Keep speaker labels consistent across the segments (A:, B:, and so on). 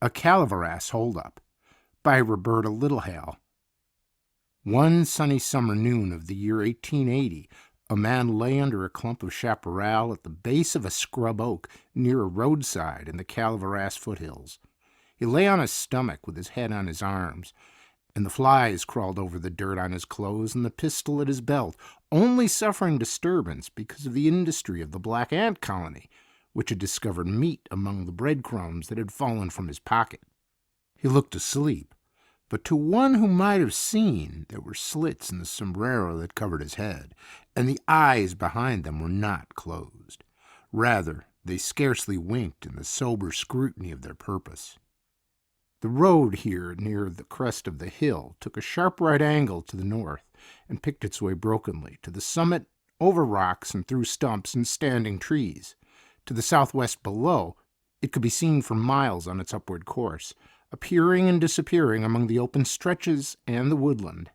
A: A Calaveras Holdup by Roberta Littlehale. One sunny summer noon of the year 1880, a man lay under a clump of chaparral at the base of a scrub oak near a roadside in the Calaveras foothills. He lay on his stomach with his head on his arms, and the flies crawled over the dirt on his clothes and the pistol at his belt, only suffering disturbance because of the industry of the black ant colony, which had discovered meat among the breadcrumbs that had fallen from his pocket. He looked asleep, but to one who might have seen, there were slits in the sombrero that covered his head, and the eyes behind them were not closed. Rather, they scarcely winked in the sober scrutiny of their purpose. The road here near the crest of the hill took a sharp right angle to the north and picked its way brokenly to the summit, over rocks and through stumps and standing trees. To the southwest below, it could be seen for miles on its upward course, appearing and disappearing among the open stretches and the woodland.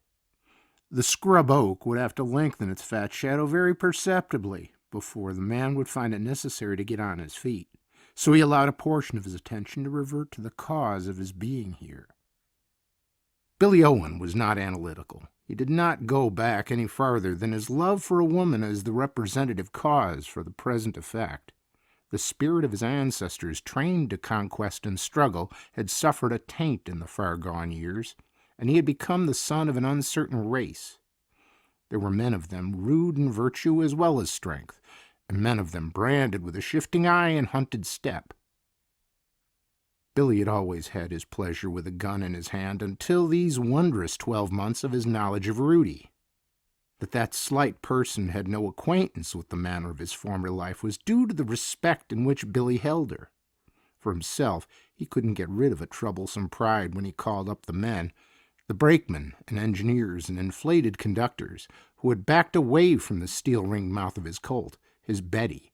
A: The scrub oak would have to lengthen its fat shadow very perceptibly before the man would find it necessary to get on his feet, so he allowed a portion of his attention to revert to the cause of his being here. Billy Owen was not analytical. He did not go back any farther than his love for a woman as the representative cause for the present effect. The spirit of his ancestors, trained to conquest and struggle, had suffered a taint in the far-gone years, and he had become the son of an uncertain race. There were men of them rude in virtue as well as strength, and men of them branded with a shifting eye and hunted step. Billy had always had his pleasure with a gun in his hand until these wondrous 12 months of his knowledge of Rudy. That slight person had no acquaintance with the manner of his former life was due to the respect in which Billy held her. For himself, he couldn't get rid of a troublesome pride when he called up the men, the brakemen and engineers and inflated conductors, who had backed away from the steel-ringed mouth of his colt, his Betty,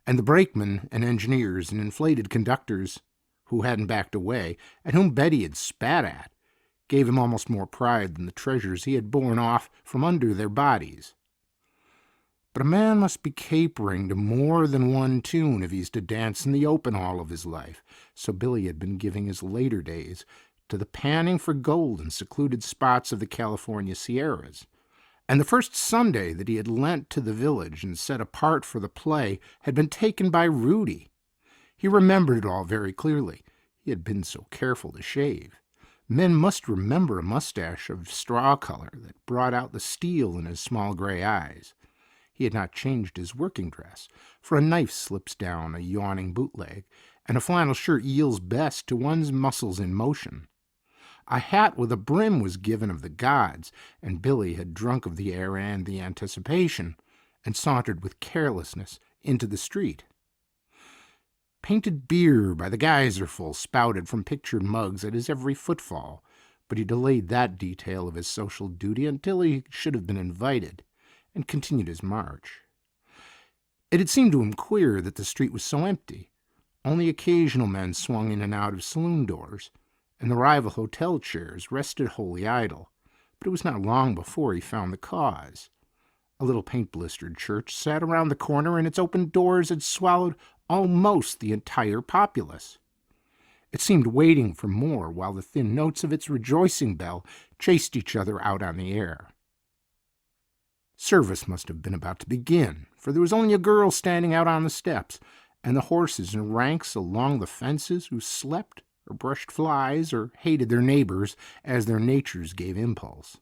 A: and the brakemen and engineers and inflated conductors who hadn't backed away, and whom Betty had spat at, gave him almost more pride than the treasures he had borne off from under their bodies. But a man must be capering to more than one tune if he's to dance in the open all of his life, so Billy had been giving his later days to the panning for gold in secluded spots of the California Sierras, and the first Sunday that he had lent to the village and set apart for the play had been taken by Rudy. He remembered it all very clearly. He had been so careful to shave. Men must remember a mustache of straw color that brought out the steel in his small gray eyes. He had not changed his working dress, for a knife slips down a yawning bootleg, and a flannel shirt yields best to one's muscles in motion. A hat with a brim was given of the gods, and Billy had drunk of the air and the anticipation, and sauntered with carelessness into the street. Painted beer by the geyserful spouted from pictured mugs at his every footfall, but he delayed that detail of his social duty until he should have been invited, and continued his march. It had seemed to him queer that the street was so empty. Only occasional men swung in and out of saloon doors, and the rival hotel chairs rested wholly idle, but it was not long before he found the cause. A little paint-blistered church sat around the corner, and its open doors had swallowed almost the entire populace. It seemed waiting for more while the thin notes of its rejoicing bell chased each other out on the air. Service must have been about to begin, for there was only a girl standing out on the steps, and the horses in ranks along the fences who slept or brushed flies or hated their neighbors as their natures gave impulse.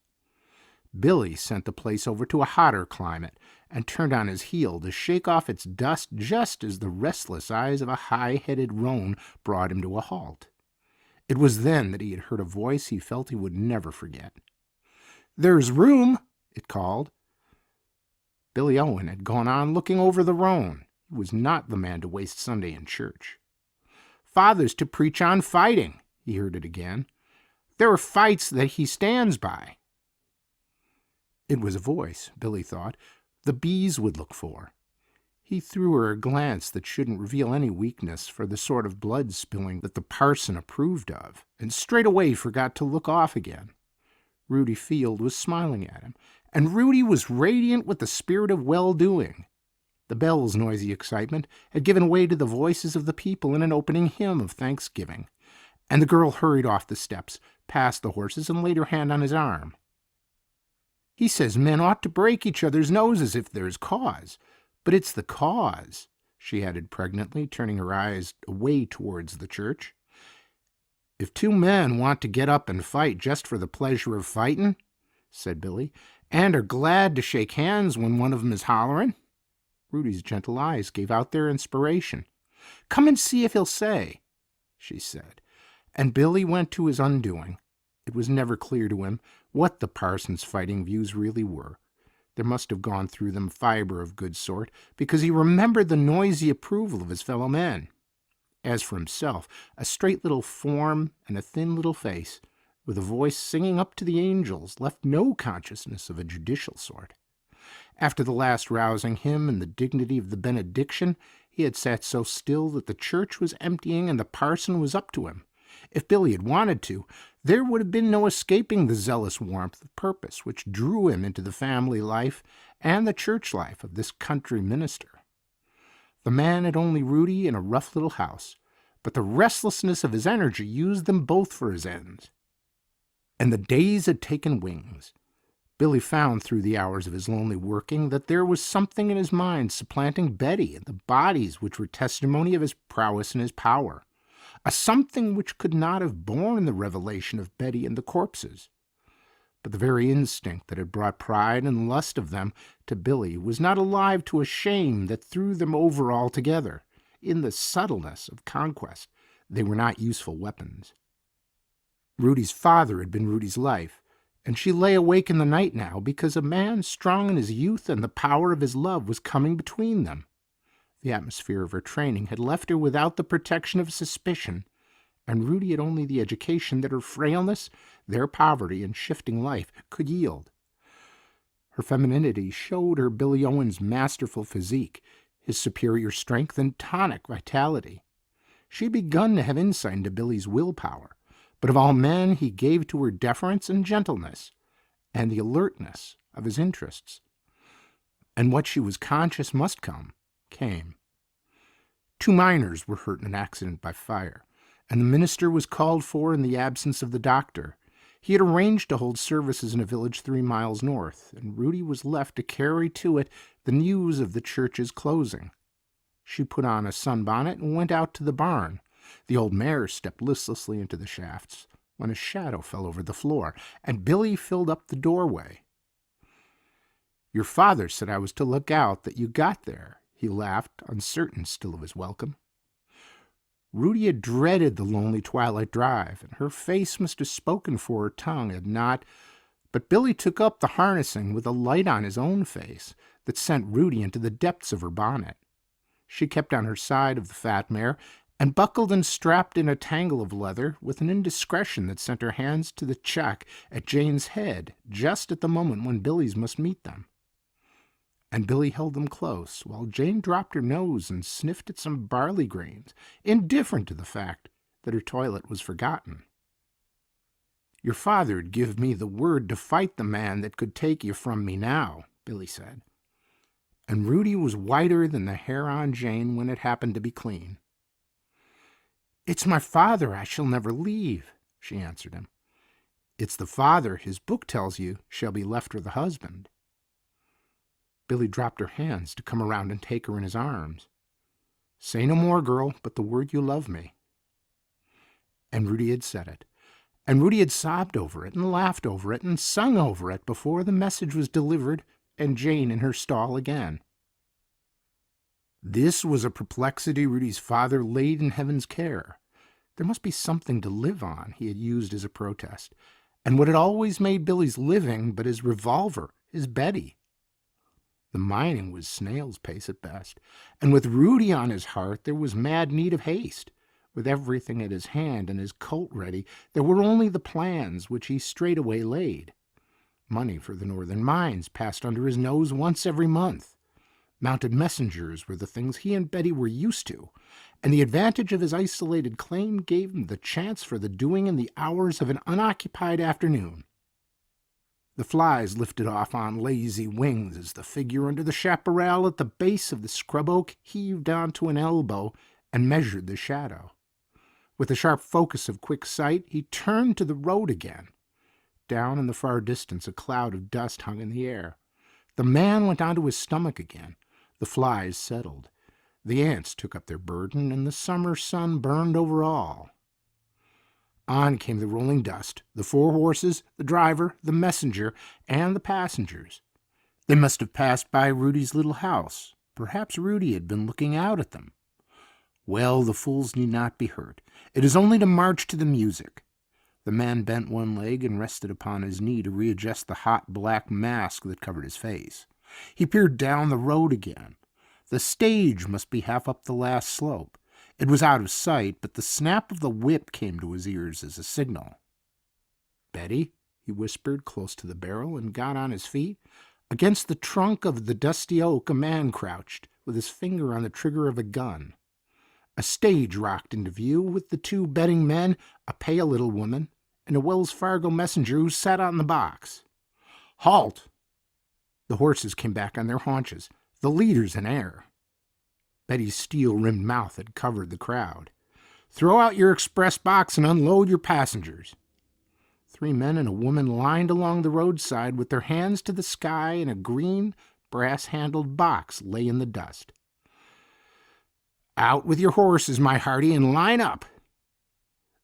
A: Billy sent the place over to a hotter climate and turned on his heel to shake off its dust just as the restless eyes of a high-headed roan brought him to a halt. It was then that he had heard a voice he felt he would never forget. "There's room," it called. Billy Owen had gone on looking over the roan. He was not the man to waste Sunday in church. "Father's to preach on fighting," he heard it again. "There are fights that he stands by." It was a voice, Billy thought, the bees would look for. He threw her a glance that shouldn't reveal any weakness for the sort of blood spilling that the parson approved of, and straightway forgot to look off again. Rudy Field was smiling at him, and Rudy was radiant with the spirit of well-doing. The bell's noisy excitement had given way to the voices of the people in an opening hymn of thanksgiving, And the girl hurried off the steps, past the horses, and laid her hand on his arm. He says men ought to break each other's noses if there's cause. But it's the cause, she added pregnantly, turning her eyes away towards the church. If two men want to get up and fight just for the pleasure of fighting, said Billy, and are glad to shake hands when one of 'em is hollering. Rudy's gentle eyes gave out their inspiration. Come and see if he'll say, she said. And Billy went to his undoing. It was never clear to him what the parson's fighting views really were. There must have gone through them fiber of good sort, because he remembered the noisy approval of his fellow men. As for himself, a straight little form and a thin little face, with a voice singing up to the angels, left no consciousness of a judicial sort. After the last rousing him in the dignity of the benediction, he had sat so still that the church was emptying and the parson was up to him. If Billy had wanted to, there would have been no escaping the zealous warmth of purpose which drew him into the family life and the church life of this country minister. The man had only Rudy in a rough little house, but the restlessness of his energy used them both for his ends. And the days had taken wings. Billy found through the hours of his lonely working that there was something in his mind supplanting Betty and the bodies which were testimony of his prowess and his power. A something which could not have borne the revelation of Betty and the corpses. But the very instinct that had brought pride and lust of them to Billy was not alive to a shame that threw them over altogether. In the subtleness of conquest, they were not useful weapons. Rudy's father had been Rudy's life, and she lay awake in the night now because a man strong in his youth and the power of his love was coming between them. The atmosphere of her training had left her without the protection of suspicion, and Rudy had only the education that her frailness, their poverty, and shifting life could yield. Her femininity showed her Billy Owen's masterful physique, his superior strength and tonic vitality. She had begun to have insight into Billy's willpower, but of all men he gave to her deference and gentleness, and the alertness of his interests. And what she was conscious must come, came. 2 miners were hurt in an accident by fire, and the minister was called for in the absence of the doctor. He had arranged to hold services in a village 3 miles north, and Rudy was left to carry to it the news of the church's closing. She put on a sunbonnet and went out to the barn. The old mare stepped listlessly into the shafts when a shadow fell over the floor, and Billy filled up the doorway. Your father said I was to look out that you got there, he laughed, uncertain still of his welcome. Rudy had dreaded the lonely twilight drive, and her face must have spoken for her tongue had not, but Billy took up the harnessing with a light on his own face that sent Rudy into the depths of her bonnet. She kept on her side of the fat mare, and buckled and strapped in a tangle of leather with an indiscretion that sent her hands to the check at Jane's head just at the moment when Billy's must meet them. And Billy held them close, while Jane dropped her nose and sniffed at some barley grains, indifferent to the fact that her toilet was forgotten. Your father'd give me the word to fight the man that could take you from me now, Billy said. And Rudy was whiter than the hair on Jane when it happened to be clean. It's my father I shall never leave, she answered him. It's the father his book tells you shall be left with the husband. Billy dropped her hands to come around and take her in his arms. Say no more, girl, but the word you love me. And Rudy had said it. And Rudy had sobbed over it and laughed over it and sung over it before the message was delivered and Jane in her stall again. This was a perplexity Rudy's father laid in heaven's care. There must be something to live on, he had used as a protest. And what had always made Billy's living but his revolver, his Betty. The mining was snail's pace at best, and with Rudy on his heart there was mad need of haste. With everything at his hand and his colt ready, there were only the plans which he straightway laid. Money for the northern mines passed under his nose once every month. Mounted messengers were the things he and Betty were used to, and the advantage of his isolated claim gave him the chance for the doing in the hours of an unoccupied afternoon. The flies lifted off on lazy wings as the figure under the chaparral at the base of the scrub oak heaved on to an elbow and measured the shadow. With a sharp focus of quick sight, he turned to the road again. Down in the far distance, a cloud of dust hung in the air. The man went onto his stomach again. The flies settled. The ants took up their burden, and the summer sun burned over all. On came the rolling dust, the 4 horses, the driver, the messenger, and the passengers. They must have passed by Rudy's little house. Perhaps Rudy had been looking out at them. Well, the fools need not be hurt. It is only to march to the music. The man bent one leg and rested upon his knee to readjust the hot black mask that covered his face. He peered down the road again. The stage must be half up the last slope. It was out of sight, but the snap of the whip came to his ears as a signal. "Betty," he whispered close to the barrel, and got on his feet. Against the trunk of the dusty oak a man crouched, with his finger on the trigger of a gun. A stage rocked into view, with the 2 betting men, a pale little woman, and a Wells Fargo messenger who sat on the box. "Halt!" The horses came back on their haunches, the leaders in air. Betty's steel-rimmed mouth had covered the crowd. "Throw out your express box and unload your passengers." 3 men and a woman lined along the roadside with their hands to the sky, and a green, brass-handled box lay in the dust. "Out with your horses, my hearty, and line up."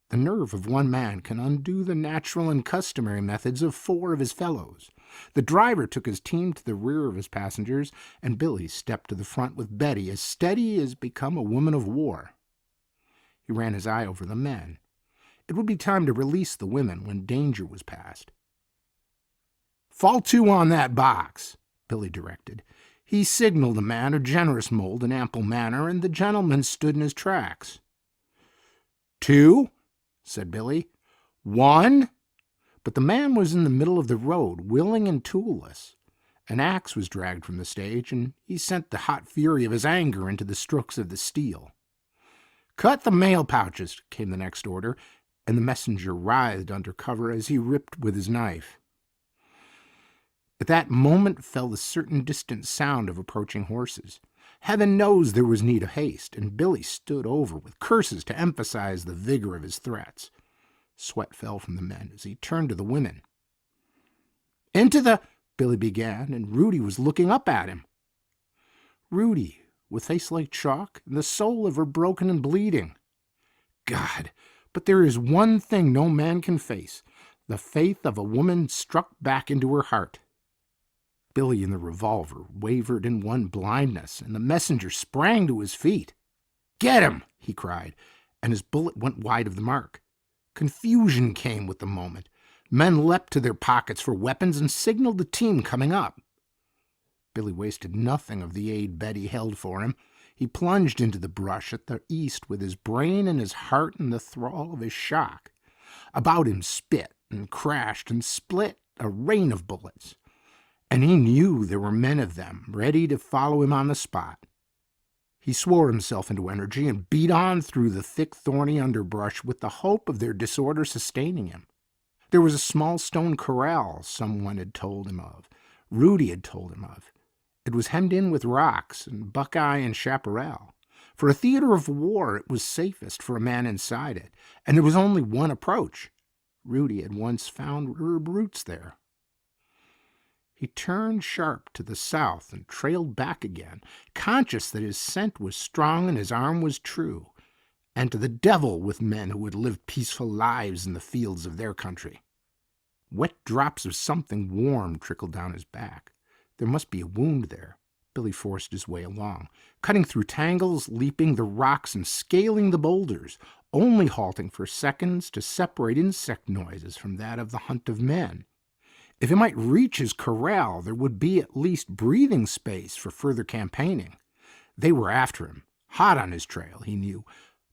A: The nerve of one man can undo the natural and customary methods of 4 of his fellows. The driver took his team to the rear of his passengers, and Billy stepped to the front with Betty, as steady as become a woman of war. He ran his eye over the men. It would be time to release the women when danger was past. "Fall to on that box," Billy directed. He signaled a man of generous mold and ample manner, and the gentleman stood in his tracks. "2," said Billy. "1." But the man was in the middle of the road, willing and toolless. An axe was dragged from the stage, and he sent the hot fury of his anger into the strokes of the steel. "Cut the mail pouches," came the next order, and the messenger writhed under cover as he ripped with his knife. At that moment fell the certain distant sound of approaching horses. Heaven knows there was need of haste, and Billy stood over with curses to emphasize the vigor of his threats. Sweat fell from the men as he turned to the women. "Into the—" Billy began, and Rudy was looking up at him. Rudy, with face like chalk, and the soul of her broken and bleeding. God, but there is one thing no man can face, the faith of a woman struck back into her heart. Billy and the revolver wavered in one blindness, and the messenger sprang to his feet. "Get him!" he cried, and his bullet went wide of the mark. Confusion came with the moment. Men leapt to their pockets for weapons and signaled the team coming up. Billy wasted nothing of the aid Betty held for him. He plunged into the brush at the east with his brain and his heart in the thrall of his shock. About him spit and crashed and split a rain of bullets, and he knew there were men of them ready to follow him on the spot. He swore himself into energy and beat on through the thick, thorny underbrush with the hope of their disorder sustaining him. There was a small stone corral someone had told him of. Rudy had told him of. It was hemmed in with rocks and buckeye and chaparral. For a theater of war, it was safest for a man inside it, and there was only one approach. Rudy had once found herb roots there. He turned sharp to the south and trailed back again, conscious that his scent was strong and his arm was true, and to the devil with men who had lived peaceful lives in the fields of their country. Wet drops of something warm trickled down his back. There must be a wound there. Billy forced his way along, cutting through tangles, leaping the rocks and scaling the boulders, only halting for seconds to separate insect noises from that of the hunt of men. If he might reach his corral, there would be at least breathing space for further campaigning. They were after him, hot on his trail, he knew,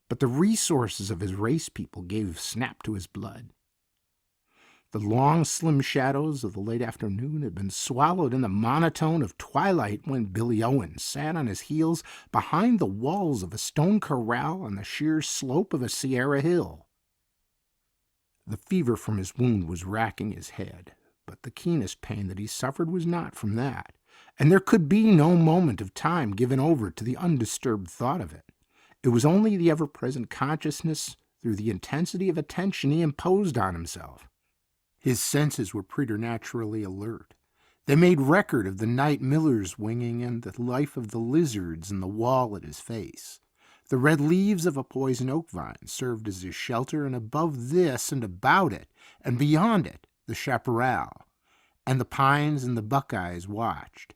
A: but the resources of his race people gave snap to his blood. The long, slim shadows of the late afternoon had been swallowed in the monotone of twilight when Billy Owen sat on his heels behind the walls of a stone corral on the sheer slope of a Sierra hill. The fever from his wound was racking his head, but the keenest pain that he suffered was not from that, and there could be no moment of time given over to the undisturbed thought of it. It was only the ever-present consciousness through the intensity of attention he imposed on himself. His senses were preternaturally alert. They made record of the night millers winging and the life of the lizards in the wall at his face. The red leaves of a poison oak vine served as his shelter, and above this and about it and beyond it, the chaparral, and the pines and the buckeyes watched.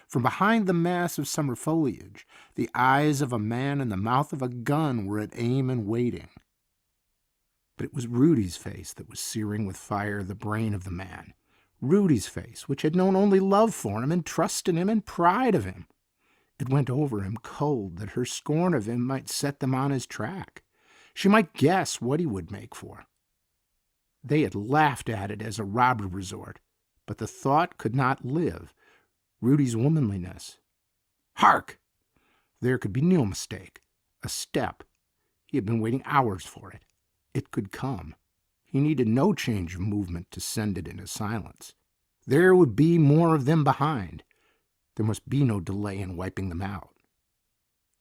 A: From behind the mass of summer foliage, the eyes of a man and the mouth of a gun were at aim and waiting. But it was Rudy's face that was searing with fire the brain of the man. Rudy's face, which had known only love for him and trust in him and pride of him. It went over him cold that her scorn of him might set them on his track. She might guess what he would make for. They had laughed at it as a robbery resort, but the thought could not live. Rudy's womanliness. Hark! There could be no mistake. A step. He had been waiting hours for it. It could come. He needed no change of movement to send it into silence. There would be more of them behind. There must be no delay in wiping them out.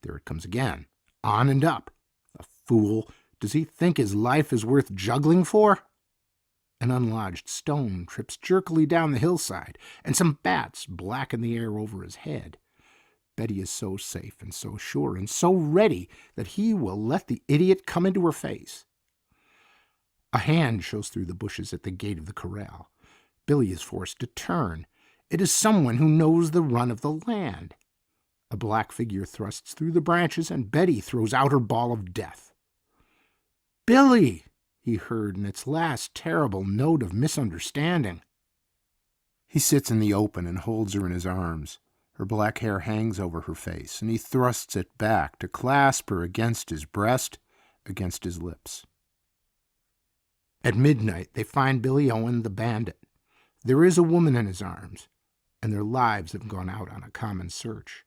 A: There it comes again, on and up. The fool! Does he think his life is worth juggling for? An unlodged stone trips jerkily down the hillside, and some bats blacken the air over his head. Betty is so safe and so sure and so ready that he will let the idiot come into her face. A hand shows through the bushes at the gate of the corral. Billy is forced to turn. It is someone who knows the run of the land. A black figure thrusts through the branches, and Betty throws out her ball of death. "Billy!" he heard in its last terrible note of misunderstanding. He sits in the open and holds her in his arms. Her black hair hangs over her face, and he thrusts it back to clasp her against his breast, against his lips. At midnight, they find Billy Owen, the bandit. There is a woman in his arms, and their lives have gone out on a common search.